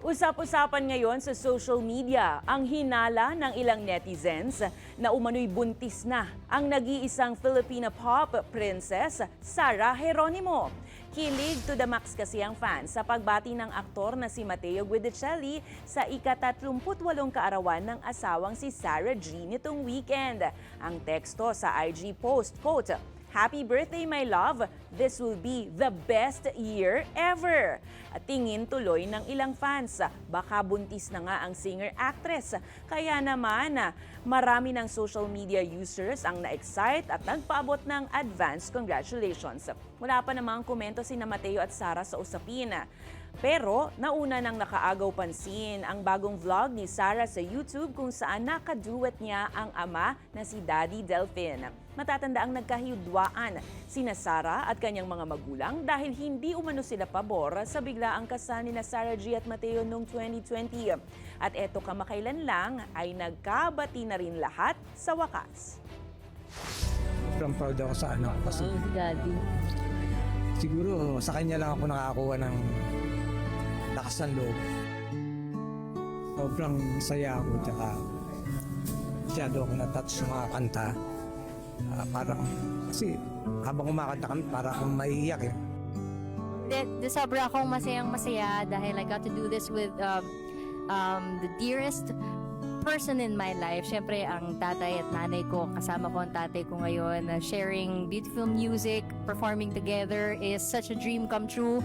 Usap-usapan ngayon sa social media ang hinala ng ilang netizens na umano'y buntis na ang nag-iisang Filipina pop princess, Sarah Geronimo. Kilig to the max kasi ang fans sa pagbati ng aktor na si Mateo Guidicelli sa ika-38 kaarawan ng asawang si Sarah G nitong weekend. Ang teksto sa IG post, quote, "Happy birthday, my love. This will be the best year ever." At tingin tuloy ng ilang fans, baka buntis na nga ang singer-actress. Kaya naman, marami ng social media users ang na-excite at nagpaabot ng advance congratulations. Wala pa namang komento sina Mateo at Sarah sa usapin. Pero nauna nang nakaagaw pansin ang bagong vlog ni Sarah sa YouTube kung saan nakaduet niya ang ama na si Daddy Delfin. Matatanda ang nagkahiyudwaan sina Sarah at kanyang mga magulang dahil hindi umano sila pabor sa biglaang kasal ni na Sarah G at Mateo noong 2020. At eto kamakailan lang ay nagkabati na rin lahat sa wakas. Sobrang proud ako sa anak ko kasi Si Daddy. siguro sa kanya lang ako nakakuha ng lakas ng loob. Sobrang saya ako tsaka masyado ako na-touch sa mga kanta. Parang kasi habang kumakanta kami para akong maiiyak eh. Sobra akong masayang-masaya dahil I got to do this with the dearest person in my life. Siyempre, ang tatay at nanay ko, kasama ko ang tatay ko ngayon. Sharing beautiful music, performing together is such a dream come true.